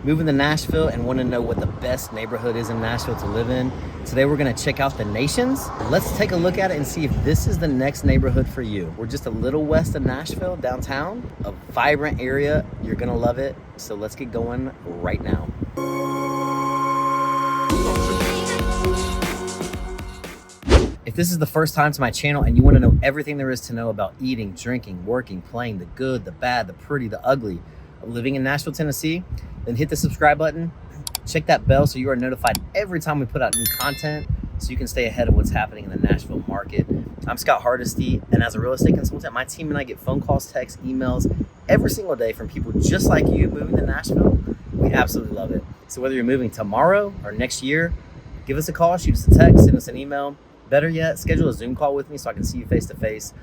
moving to Nashville and want to know what the best neighborhood is in Nashville to live in. Today we're gonna check out the Nations. Let's take a look at it and see if this is the next neighborhood for you. We're just a little west of Nashville, downtown, a vibrant area. You're gonna love it. So let's get going right now. If this is the first time to my channel and you want to know everything there is to know about eating, drinking, working, playing, the good, the bad, the pretty, the ugly of living in Nashville, Tennessee, then hit the subscribe button. Check that bell so you are notified every time we put out new content so you can stay ahead of what's happening in the Nashville market. I'm Scott Hardesty, and as a real estate consultant, my team and I get phone calls, texts, emails every single day from people just like you moving to Nashville. We absolutely love it. So whether you're moving tomorrow or next year, give us a call, shoot us a text, send us an email. Better yet, schedule a Zoom call with me so I can see you face to face.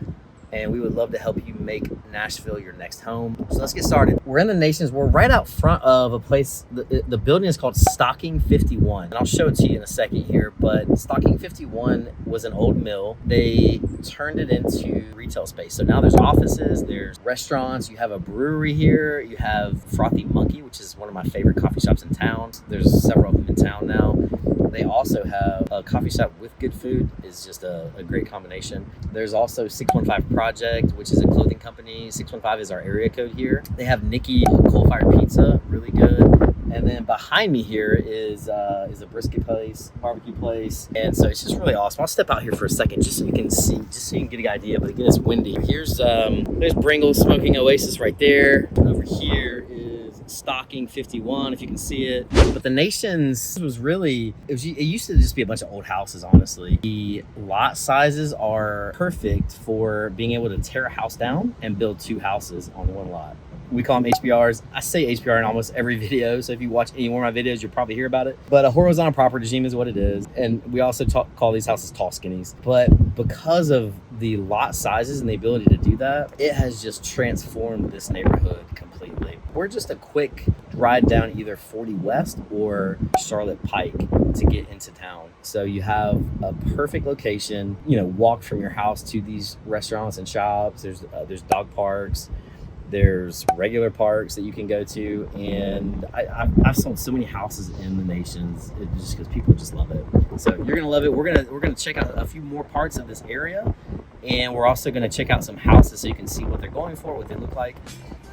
And we would love to help you make Nashville your next home. So let's get started. We're in the Nations. We're right out front of a place. The building is called Stocking 51. And I'll show it to you in a second here. But Stocking 51 was an old mill. They turned it into retail space. So now there's offices, there's restaurants. You have a brewery here. You have Frothy, which is one of my favorite coffee shops in town. There's several of them in town now. They also have a coffee shop with good food. Is just a great combination. There's also 615 Project, which is a clothing company. 615 is our area code here. They have Nikki coal-fired pizza, really good. And then behind me here is a brisket place, barbecue place. And so it's just really awesome. I'll step out here for a second just so you can see, just so you can get an idea. But again, it's windy. There's Bringle Smoking Oasis right there. Over here is Stocking 51, if you can see it. But the Nations was really, it used to just be a bunch of old houses, honestly. The lot sizes are perfect for being able to tear a house down and build two houses on one lot. We call them HBRs. I say HBR in almost every video, so if you watch any more of my videos, you'll probably hear about it. But a horizontal property regime is what it is. And we also call these houses tall skinnies. But because of the lot sizes and the ability to do that, it has just transformed this neighborhood completely. We're just a quick ride down either 40 West or Charlotte Pike to get into town. So you have a perfect location, walk from your house to these restaurants and shops. There's dog parks. There's regular parks that you can go to, and I've sold so many houses in the Nations just because people just love it. So you're gonna love it. We're gonna check out a few more parts of this area, and we're also gonna check out some houses so you can see what they're going for, what they look like.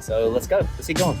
So let's go. Let's get going.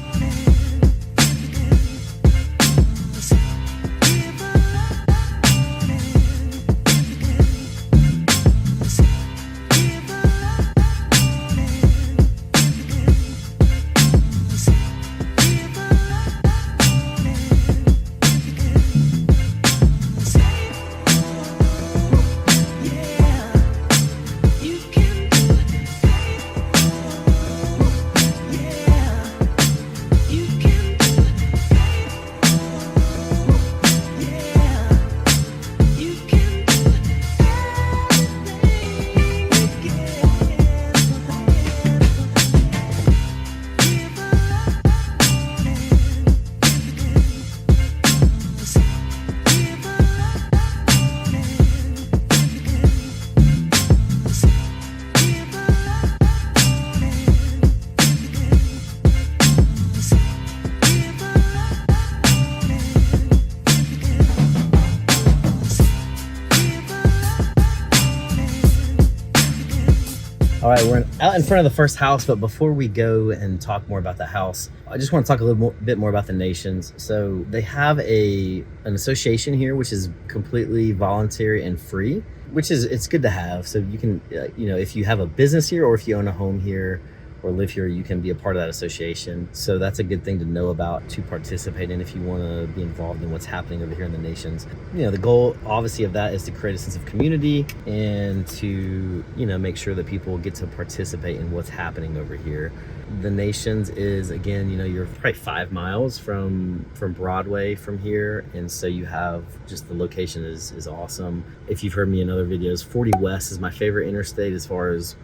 All right, we're out in front of the first house, but before we go and talk more about the house, I just want to talk a bit more about the Nations. So they have an association here, which is completely voluntary and free, which is, it's good to have. So you can, if you have a business here or if you own a home here or live here, you can be a part of that association. So that's a good thing to know about, to participate in if you want to be involved in what's happening over here in the Nations. The goal obviously of that is to create a sense of community and to, make sure that people get to participate in what's happening over here. The Nations is, again, you're probably 5 miles from Broadway from here, and so you have just, the location is awesome. If you've heard me in other videos, 40 West is my favorite interstate as far as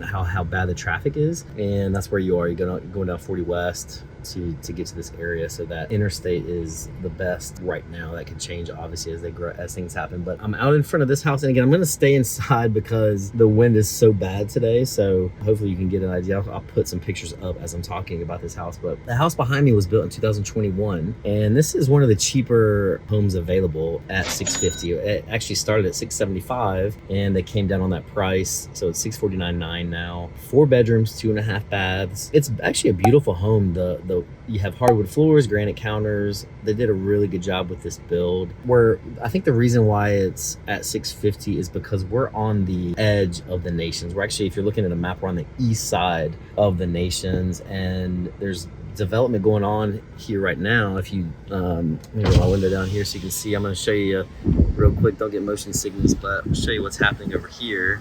how bad the traffic is, and that's where you are. You're going down 40 West. to get to this area. So that interstate is the best right now. That could change obviously as they grow, as things happen. But I'm out in front of this house, and again, I'm gonna stay inside because the wind is so bad today. So hopefully you can get an idea. I'll put some pictures up as I'm talking about this house. But the house behind me was built in 2021, and this is one of the cheaper homes available at $650. It actually started at $675, and they came down on that price, so it's $649.9 now. 4 bedrooms, 2.5 baths. It's actually a beautiful home. You have hardwood floors, granite counters. They did a really good job with this build. I think the reason why it's at $650 is because we're on the edge of the Nations. We're actually, if you're looking at a map, we're on the east side of the Nations, and there's development going on here right now. If you let me get my window down here so you can see. I'm going to show you real quick. Don't get motion sickness, but I'll show you what's happening over here.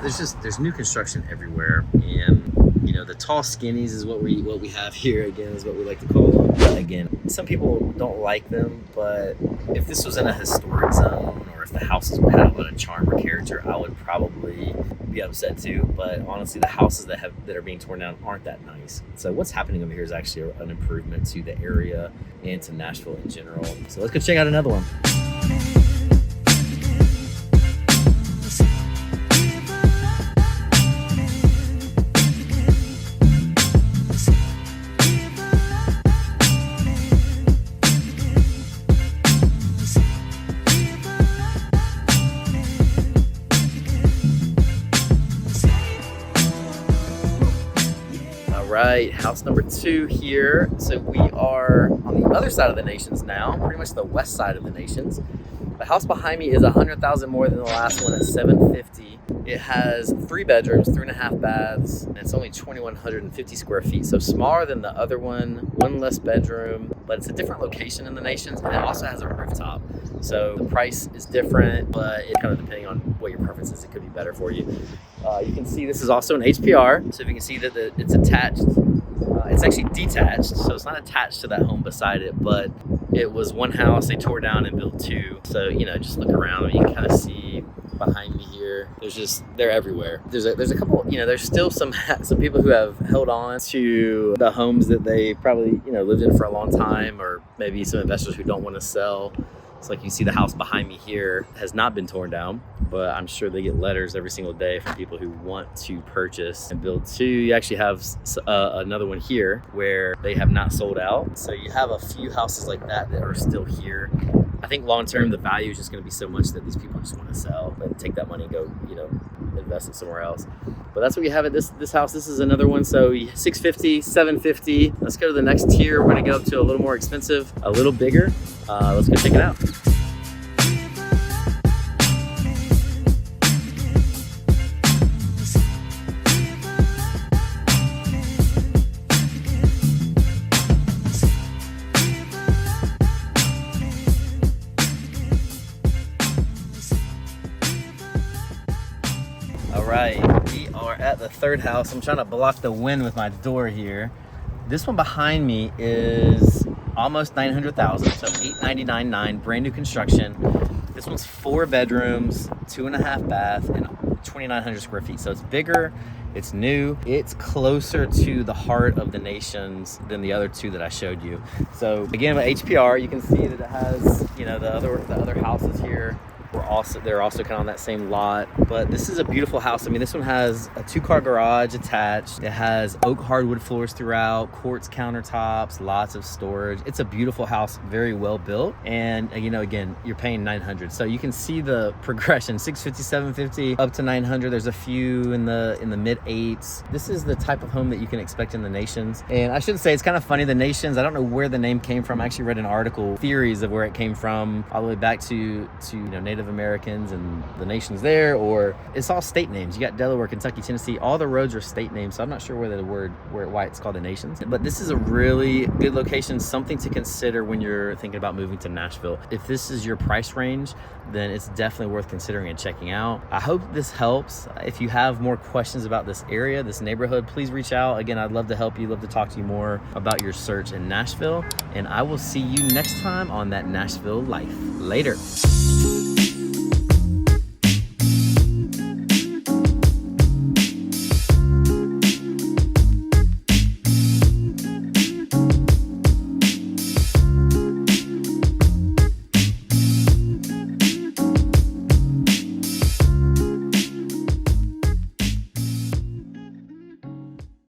There's new construction everywhere, and you know, the tall skinnies is what we have here. Again, is what we like to call them. Again, some people don't like them, but if this was in a historic zone, or if the houses had a lot of charm or character, I would probably be upset too. But honestly, the houses that are being torn down aren't that nice. So what's happening over here is actually an improvement to the area and to Nashville in general. So let's go check out another one. Right, house number 2 here. So we are on the other side of the Nations now, pretty much the west side of the Nations. The house behind me is $100,000 more than the last one at $750. It has 3 bedrooms, 3.5 baths, and it's only 2,150 square feet. So smaller than the other one less bedroom, but it's a different location in the Nations, and it also has a rooftop. So the price is different, but it kind of depending on what your preference is, it could be better for you. You can see this is also an HPR. So if you can see that it's attached, it's actually detached. So it's not attached to that home beside it, but it was one house, they tore down and built 2. So, you know, just look around and you can kind of see behind me here. They're everywhere. There's a couple, you know, there's still some people who have held on to the homes that they probably, you know, lived in for a long time, or maybe some investors who don't want to sell. It's like you see the house behind me here has not been torn down, but I'm sure they get letters every single day from people who want to purchase and build 2. You actually have another one here where they have not sold out. So you have a few houses like that are still here. I think long term, the value is just going to be so much that these people just want to sell and take that money and go, you know, invest it somewhere else. But that's what we have at this house. This is another one. So $650, $750. Let's go to the next tier. We're going to go up to a little more expensive, a little bigger. Let's go check it out. All right, we are at the third house. I'm trying to block the wind with my door here. This one behind me is almost $900,000, so $899.9, brand new construction. This one's 4 bedrooms, 2.5 bath, and 2,900 square feet. So it's bigger, it's new, it's closer to the heart of the Nations than the other 2 that I showed you. So again, with HPR, you can see that it has, you know, the other houses here. They're also kind of on that same lot, but this is a beautiful house. I mean, this one has a 2-car garage attached. It has oak hardwood floors throughout, quartz countertops, lots of storage. It's a beautiful house, very well built. And you know, again, you're paying $900. So you can see the progression, $650, $750, up to $900. There's a few in the mid 8s. This is the type of home that you can expect in the Nations. And I should say, it's kind of funny, the Nations, I don't know where the name came from. I actually read an article, theories of where it came from, all the way back to you know, Native Americans and the Nations there, or it's all state names. You got Delaware, Kentucky, Tennessee, all the roads are state names. So I'm not sure why it's called the Nations, but this is a really good location, something to consider when you're thinking about moving to Nashville. If this is your price range, then it's definitely worth considering and checking out. I hope this helps. If you have more questions about this area, this neighborhood, please reach out. Again, I'd love to help you, love to talk to you more about your search in Nashville, and I will see you next time on That Nashville Life. Later.